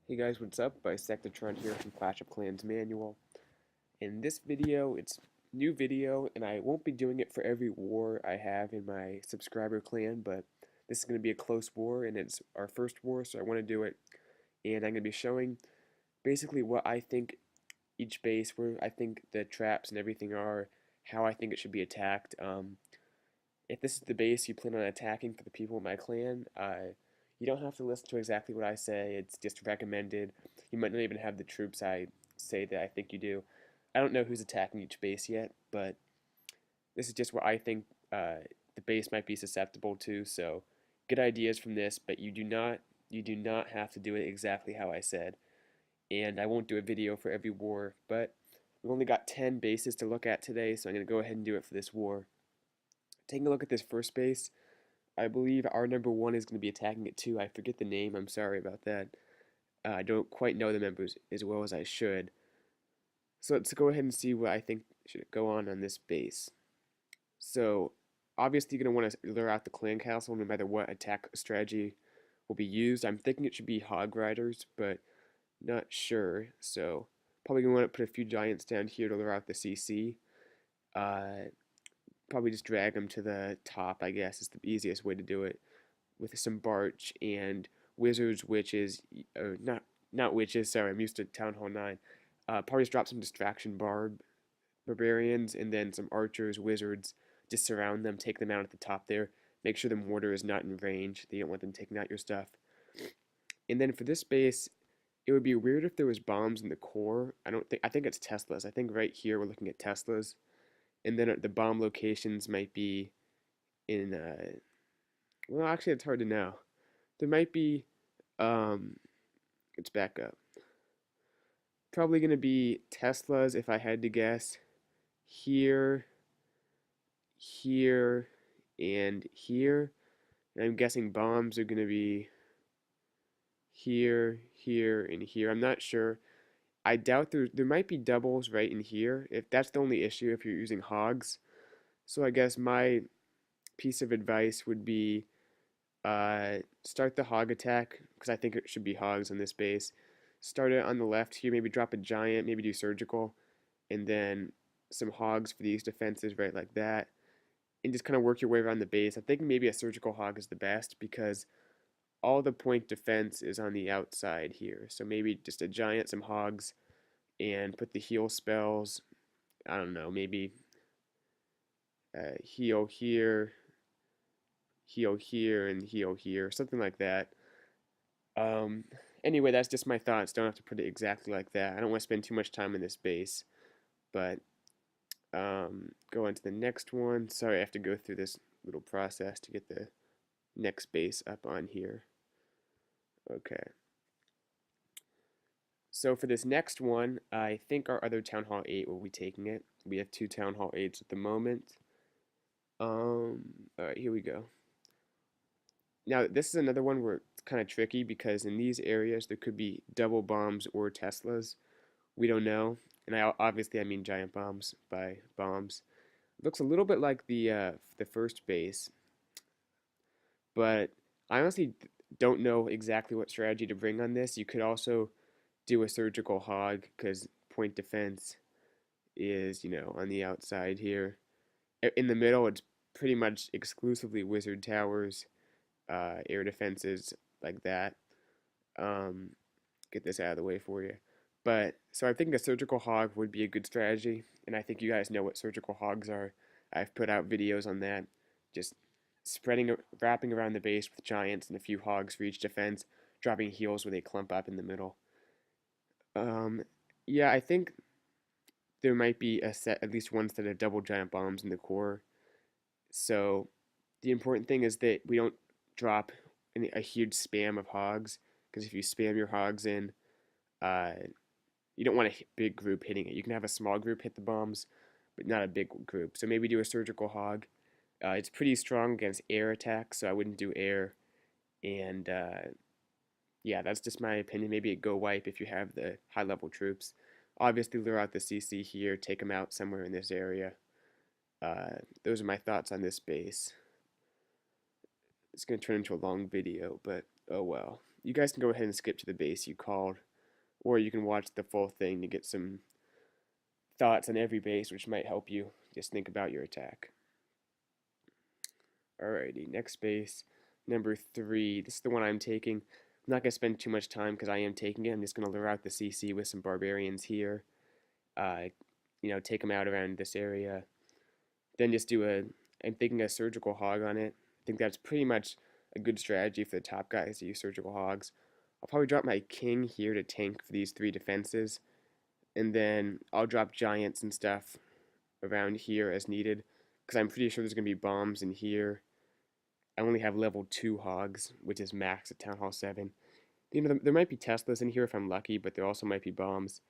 Hey guys, what's up? Bisectatron here from Clash of Clans Manual. In this video, it's new video, and I won't be doing it for every war I have in my subscriber clan, but this is going to be a close war, and it's our first war, so I want to do it. And I'm going to be showing basically what I think each base, where I think the traps and everything are, how I think it should be attacked. If this is the base you plan on attacking for the people in my clan, you don't have to listen to exactly what I say. It's just recommended. You might not even have the troops I say that I think you do. I don't know who's attacking each base yet, but this is just what I think the base might be susceptible to. So get ideas from this, but you do not have to do it exactly how I said. And I won't do a video for every war, but we've only got 10 bases to look at today, so I'm going to go ahead and do it for this war. Taking a look at this first base, I believe our number one is going to be attacking it too. I forget the name. I'm sorry about that. I don't quite know the members as well as I should. So let's go ahead and see what I think should go on this base. So obviously you're going to want to lure out the clan castle no matter what attack strategy will be used. I'm thinking it should be hog riders, but not sure. So probably going to want to put a few giants down here to lure out the CC. Probably just drag them to the top, I guess, is the easiest way to do it, with some Barch and Wizards, Witches, not Witches, sorry, I'm used to Town Hall 9. Probably just drop some Distraction Barbarians, and then some Archers, Wizards, just surround them, take them out at the top there. Make sure the mortar is not in range. You don't want them taking out your stuff. And then for this base, it would be weird if there was bombs in the core. I think it's Teslas. I think right here we're looking at Teslas. And then the bomb locations might be in well, actually, it's hard to know. There might be, um, let's back up. Probably going to be Teslas if I had to guess. Here, here, and here. And I'm guessing bombs are going to be here, here, and here. I'm not sure. I doubt there might be doubles right in here. If that's the only issue, if you're using hogs. So I guess my piece of advice would be start the hog attack, because I think it should be hogs on this base. Start it on the left here, maybe drop a giant, maybe do surgical, and then some hogs for these defenses right like that. And just kind of work your way around the base. I think maybe a surgical hog is the best because all the point defense is on the outside here. So maybe just a giant, some hogs, and put the heal spells. I don't know, maybe heal here, heal here, and heal here, something like that. Um, anyway, that's just my thoughts. Don't have to put it exactly like that. I don't want to spend too much time in this base, but go on to the next one. Sorry, I have to go through this little process to get the next base up on here. Okay. So for this next one, I think our other Town Hall 8 will be taking it. We have two Town Hall 8s at the moment. Alright, here we go. Now, this is another one where it's kind of tricky because in these areas there could be double bombs or Teslas. We don't know. And obviously I mean giant bombs by bombs. It looks a little bit like the first base, but I honestly don't know exactly what strategy to bring on this. You could also do a surgical hog because point defense is, on the outside here. In the middle, it's pretty much exclusively wizard towers, air defenses like that. Um, get this out of the way for you. But so I think a surgical hog would be a good strategy, and I think you guys know what surgical hogs are. I've put out videos on that, just wrapping around the base with giants and a few hogs for each defense, dropping heals where they clump up in the middle. Um, yeah, I think there might be at least one set of double giant bombs in the core. So the important thing is that we don't drop a huge spam of hogs, because if you spam your hogs in, uh, you don't want a big group hitting it. You can have a small group hit the bombs, but not a big group. So maybe do a surgical hog. It's pretty strong against air attacks, so I wouldn't do air. And yeah, that's just my opinion. Maybe a go wipe if you have the high level troops. Obviously, lure out the CC here, take them out somewhere in this area. Those are my thoughts on this base. It's going to turn into a long video, but oh well. you guys can go ahead and skip to the base you called, or you can watch the full thing to get some thoughts on every base, which might help you just think about your attack. Alrighty, next base, number 3. This is the one I'm taking. I'm not going to spend too much time because I am taking it. I'm just going to lure out the CC with some barbarians here. Take them out around this area. Then just I'm thinking a surgical hog on it. I think that's pretty much a good strategy for the top guys to use surgical hogs. I'll probably drop my king here to tank for these 3 defenses. And then I'll drop giants and stuff around here as needed. Because I'm pretty sure there's going to be bombs in here. I only have level 2 hogs, which is max at Town Hall 7. There might be Teslas in here if I'm lucky, but there also might be bombs.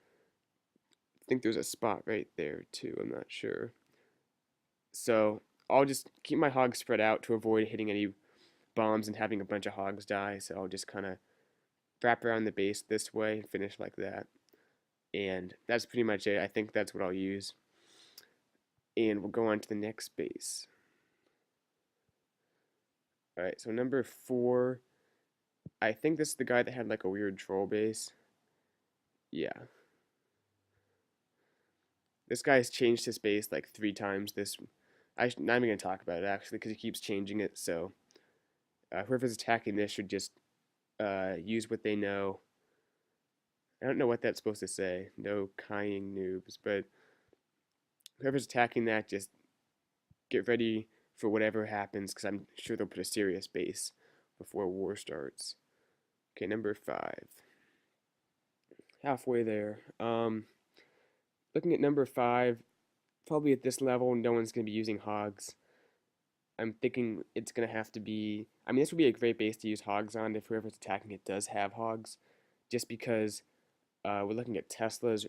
I think there's a spot right there too, I'm not sure. So I'll just keep my hogs spread out to avoid hitting any bombs and having a bunch of hogs die. So I'll just kind of wrap around the base this way and finish like that. And that's pretty much it. I think that's what I'll use. And we'll go on to the next base. Alright, so number 4, I think this is the guy that had like a weird troll base. Yeah. This guy's changed his base like 3 times. I'm not even going to talk about it actually because he keeps changing it. So whoever's attacking this should just use what they know. I don't know what that's supposed to say. No kying noobs, but whoever's attacking that, just get ready for whatever happens because I'm sure they'll put a serious base before war starts. Okay, number 5. Halfway there. Looking at number 5, probably at this level, no one's going to be using hogs. I'm thinking it's going to have to be... I mean, this would be a great base to use hogs on if whoever's attacking it does have hogs. Just because we're looking at Teslas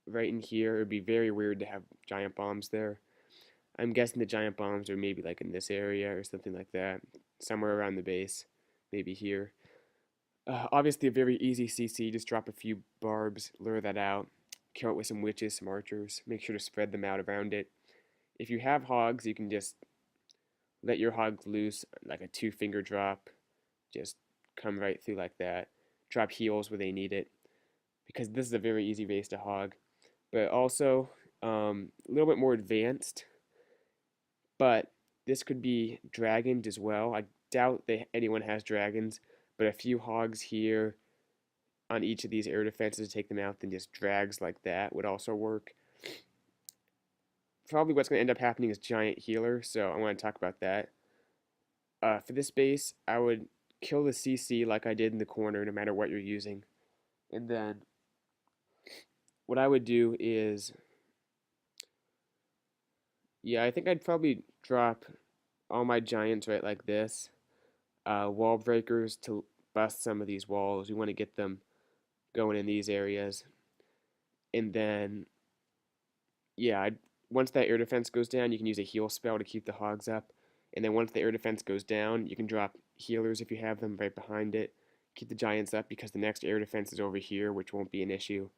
right in here. It would be very weird to have giant bombs there. I'm guessing the giant bombs are maybe like in this area or something like that. Somewhere around the base. Maybe here. Obviously a very easy CC. Just drop a few barbs, lure that out. Kill it with some witches, some archers. Make sure to spread them out around it. If you have hogs, you can just let your hog loose like a 2-finger drop. Just come right through like that. Drop heals where they need it. Because this is a very easy base to hog. But also a little bit more advanced. But this could be dragoned as well. I doubt that anyone has dragons. But a few hogs here on each of these air defenses to take them out, then just drags like that would also work. Probably what's going to end up happening is giant healer, so I want to talk about that. For this base, I would kill the CC like I did in the corner, no matter what you're using. And then what I would do is, yeah, I think I'd probably drop all my giants right like this. Wall breakers to bust some of these walls. You want to get them going in these areas. And then, yeah, once that air defense goes down, you can use a heal spell to keep the hogs up. And then once the air defense goes down, you can drop healers if you have them right behind it. Keep the giants up because the next air defense is over here, which won't be an issue.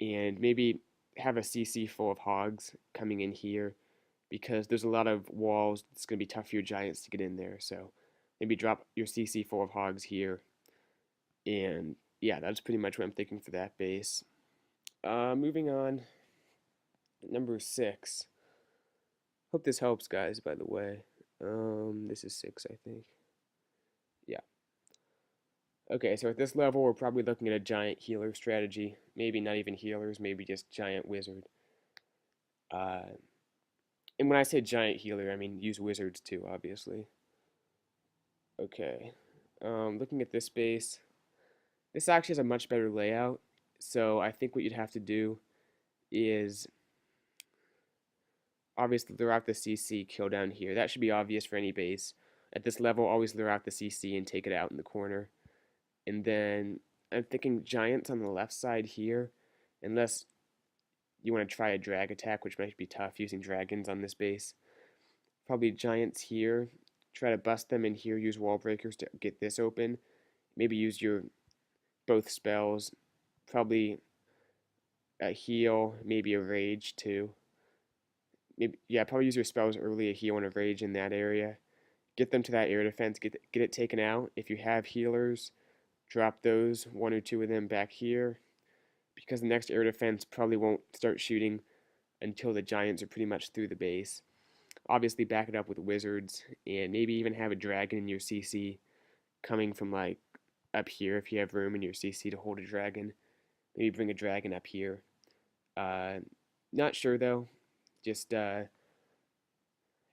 And maybe have a CC full of hogs coming in here because there's a lot of walls. It's going to be tough for your giants to get in there. So maybe drop your CC full of hogs here. And yeah, that's pretty much what I'm thinking for that base. Moving on. Number 6. Hope this helps, guys, by the way. This is 6, I think. Yeah. Okay, so at this level, we're probably looking at a giant healer strategy. Maybe not even healers, maybe just giant wizard. And when I say giant healer, I mean use wizards too, obviously. Okay. Looking at this base, this actually has a much better layout. So I think what you'd have to do is obviously lure out the CC, kill down here. That should be obvious for any base. At this level, always lure out the CC and take it out in the corner. And then I'm thinking giants on the left side here, unless you want to try a drag attack, which might be tough using dragons on this base. Probably giants here. Try to bust them in here, use wall breakers to get this open. Maybe use your both spells. Probably a heal, maybe a rage too. Maybe, yeah, probably use your spells early, a heal and a rage in that area. Get them to that air defense, get it taken out. If you have healers, drop those, one or two of them back here, because the next air defense probably won't start shooting until the giants are pretty much through the base. Obviously back it up with wizards, and maybe even have a dragon in your CC coming from like up here if you have room in your CC to hold a dragon. Maybe bring a dragon up here. Uh, Not sure though. Just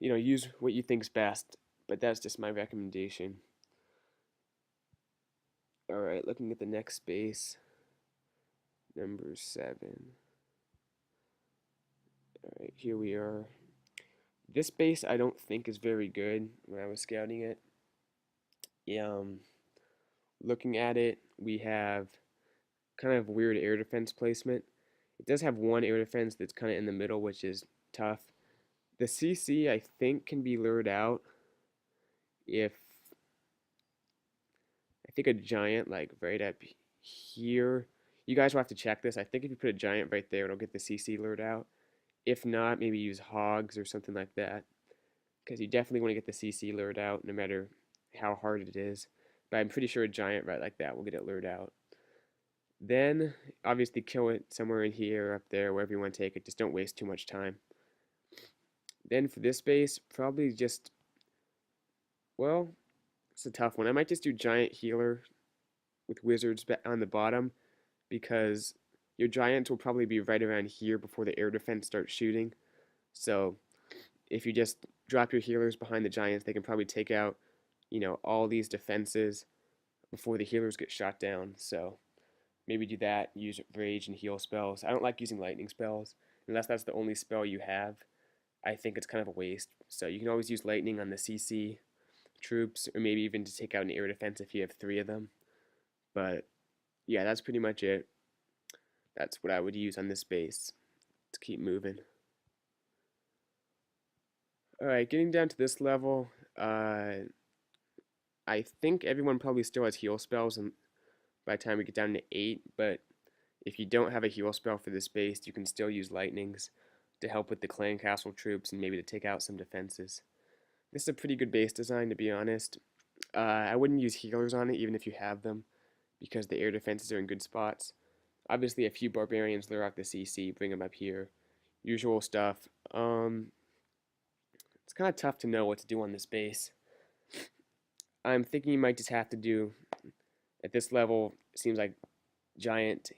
use what you think's best. But that's just my recommendation. All right, looking at the next space, number 7. All right, here we are. This base I don't think is very good when I was scouting it. Looking at it, we have kind of weird air defense placement. It does have one air defense that's kind of in the middle, which is tough. The CC, I think, can be lured out if I think a giant like right up here. You guys will have to check this. I think if you put a giant right there, it'll get the CC lured out. If not, maybe use hogs or something like that, because you definitely want to get the CC lured out no matter how hard it is. But I'm pretty sure a giant right like that will get it lured out. Then, obviously, kill it somewhere in here, up there, wherever you want to take it. Just don't waste too much time. Then for this base, probably just, well, it's a tough one. I might just do giant healer with wizards on the bottom, because your giants will probably be right around here before the air defense starts shooting. So if you just drop your healers behind the giants, they can probably take out, all these defenses before the healers get shot down. So maybe do that, use rage and heal spells. I don't like using lightning spells unless that's the only spell you have. I think it's kind of a waste. So you can always use lightning on the CC troops, or maybe even to take out an air defense if you have 3 of them. But yeah, that's pretty much it. That's what I would use on this base. Let's keep moving. Alright, getting down to this level, I think everyone probably still has heal spells by the time we get down to 8, but if you don't have a heal spell for this base, you can still use lightnings to help with the clan castle troops and maybe to take out some defenses. This is a pretty good base design, to be honest. I wouldn't use healers on it even if you have them, because the air defenses are in good spots. Obviously, a few barbarians lure out the CC, bring them up here. Usual stuff. It's kind of tough to know what to do on this base. I'm thinking you might just have to do, at this level, it seems like giant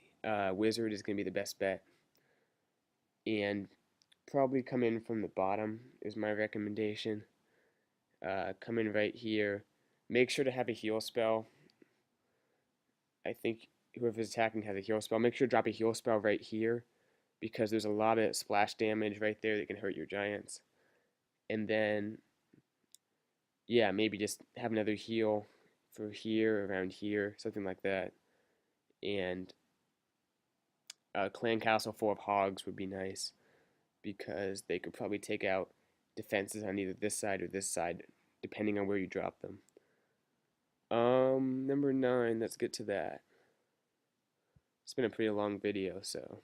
wizard is going to be the best bet. And probably come in from the bottom is my recommendation. Come in right here. Make sure to have a heal spell. I think whoever's attacking has a heal spell. Make sure to drop a heal spell right here, because there's a lot of splash damage right there that can hurt your giants. And then, yeah, maybe just have another heal for here, around here, something like that. And a clan castle full of hogs would be nice, because they could probably take out defenses on either this side or this side, depending on where you drop them. Number 9, let's get to that. It's been a pretty long video, so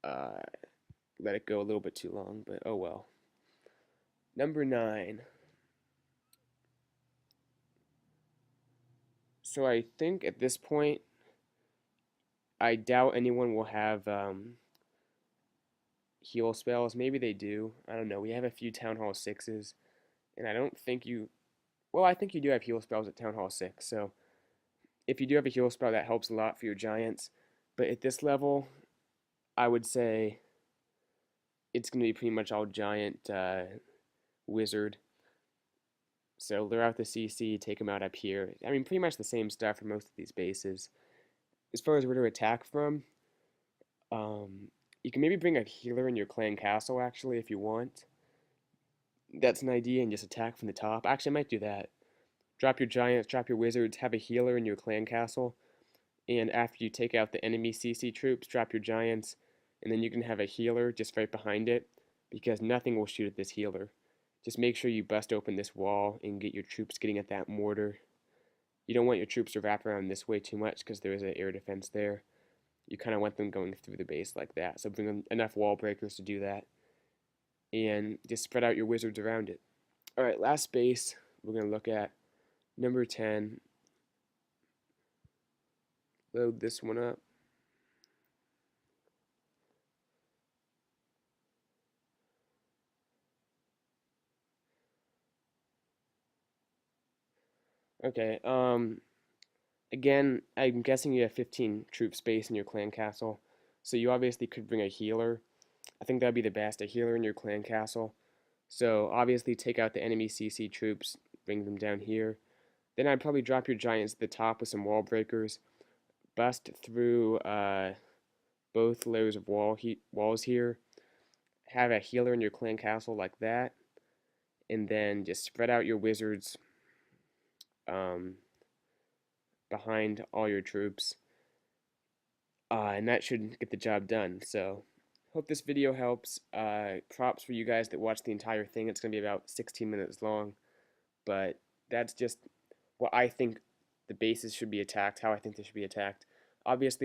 let it go a little bit too long, but oh well. Number 9. So I think at this point, I doubt anyone will have heal spells. Maybe they do. I don't know. We have a few Town Hall 6s, and I don't think you... Well, I think you do have heal spells at Town Hall 6, so if you do have a heal spell, that helps a lot for your giants. But at this level, I would say it's going to be pretty much all giant wizard. So lure out the CC, take them out up here. I mean, pretty much the same stuff for most of these bases. As far as where to attack from, you can maybe bring a healer in your clan castle, actually, if you want. That's an idea, and just attack from the top. Actually, I might do that. Drop your giants, drop your wizards, have a healer in your clan castle, and after you take out the enemy CC troops, drop your giants, and then you can have a healer just right behind it, because nothing will shoot at this healer. Just make sure you bust open this wall and get your troops getting at that mortar. You don't want your troops to wrap around this way too much, because there is an air defense there. You kind of want them going through the base like that, so bring enough wall breakers to do that, and just spread out your wizards around it. Alright, last base we're going to look at, number 10. load this one up. Okay, again, I'm guessing you have 15 troop space in your clan castle, so you obviously could bring a healer. I think that'd be the best, a healer in your clan castle. So obviously take out the enemy CC troops, bring them down here. Then I'd probably drop your giants at the top with some wall breakers, bust through both layers of walls here, have a healer in your clan castle like that, and then just spread out your wizards um, behind all your troops, and that should get the job done. So hope this video helps. Props for you guys that watched the entire thing. It's going to be about 16 minutes long, but that's just what I think the bases should be attacked, how I think they should be attacked. Obviously,